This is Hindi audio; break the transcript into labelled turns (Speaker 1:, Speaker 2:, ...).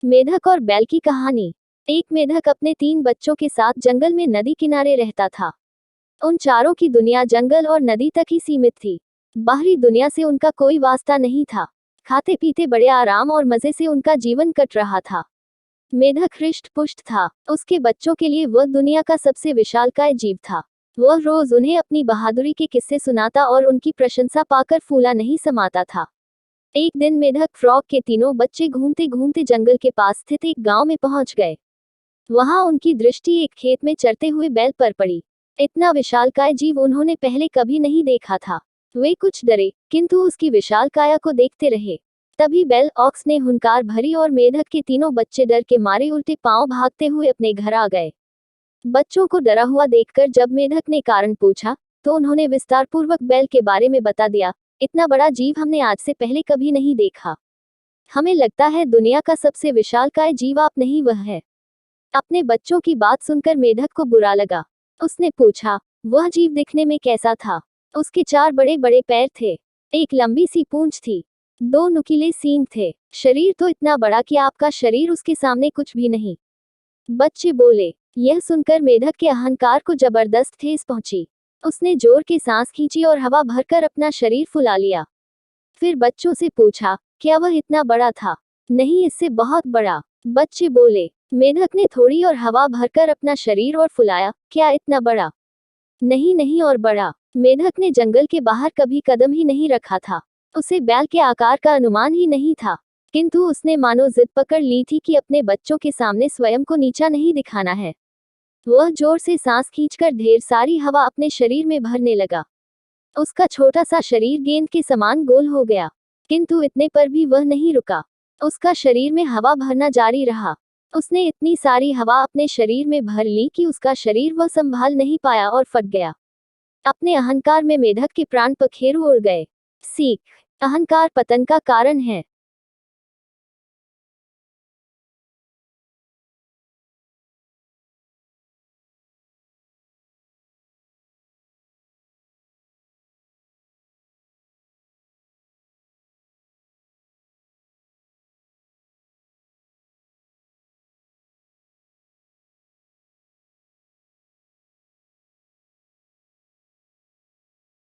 Speaker 1: मेढक और बैल की कहानी। एक मेढक अपने 3 बच्चों के साथ जंगल में नदी किनारे रहता था। उन चारों की दुनिया जंगल और नदी तक ही सीमित थी। बाहरी दुनिया से उनका कोई वास्ता नहीं था। खाते पीते बड़े आराम और मजे से उनका जीवन कट रहा था। मेढक हृष्ट पुष्ट था। उसके बच्चों के लिए वह दुनिया का सबसे विशालकाय जीव था। वह रोज उन्हें अपनी बहादुरी के किस्से सुनाता और उनकी प्रशंसा पाकर फूला नहीं समाता था। एक दिन मेढक फ्रॉग के तीनों बच्चे घूमते घूमते जंगल के पास स्थित एक गांव में पहुंच गए। वहां उनकी दृष्टि एक खेत में चरते हुए बैल पर पड़ी। इतना विशालकाय जीव उन्होंने पहले कभी नहीं देखा था। वे कुछ डरे, किंतु उसकी विशाल काया को देखते रहे। तभी बैल ऑक्स ने हुंकार भरी और मेढक के तीनों बच्चे डर के मारे उल्टे पांव भागते हुए अपने घर आ गए। बच्चों को डरा हुआ देखकर जब मेढक ने कारण पूछा, तो उन्होंने विस्तारपूर्वक बैल के बारे में बता दिया। इतना बड़ा जीव हमने आज से पहले कभी नहीं देखा। हमें लगता है दुनिया का सबसे विशालकाय जीव आप नहीं, वह है। अपने बच्चों की बात सुनकर मेढक को बुरा लगा। उसने पूछा, वह जीव दिखने में कैसा था? उसके 4 बड़े बड़े पैर थे, एक लंबी सी पूंछ थी, 2 नुकीले सींग थे। शरीर तो इतना बड़ा कि आपका शरीर उसके सामने कुछ भी नहीं। बच्चे बोले। यह सुनकर मेढक के अहंकार को जबरदस्त ठेस पहुंची। उसने जोर की सांस खींची और हवा भरकर अपना शरीर फुला लिया। फिर बच्चों से पूछा, क्या वह इतना बड़ा था? नहीं, इससे बहुत बड़ा। बच्चे बोले। मेढक ने थोड़ी और हवा भरकर अपना शरीर और फुलाया। क्या इतना बड़ा? नहीं नहीं, और बड़ा। मेढक ने जंगल के बाहर कभी कदम ही नहीं रखा था। उसे बैल के आकार का अनुमान ही नहीं था, किंतु उसने मानो जिद पकड़ ली थी कि अपने बच्चों के सामने स्वयं को नीचा नहीं दिखाना है। वह जोर से सांस खींचकर ढेर सारी हवा अपने शरीर में भरने लगा। उसका छोटा सा शरीर गेंद के समान गोल हो गया, किंतु इतने पर भी वह नहीं रुका। उसका शरीर में हवा भरना जारी रहा। उसने इतनी सारी हवा अपने शरीर में भर ली कि उसका शरीर वह संभाल नहीं पाया और फट गया। अपने अहंकार में मेढक के प्राण पखेरु उड़ गए। सीख: अहंकार पतन का कारण है।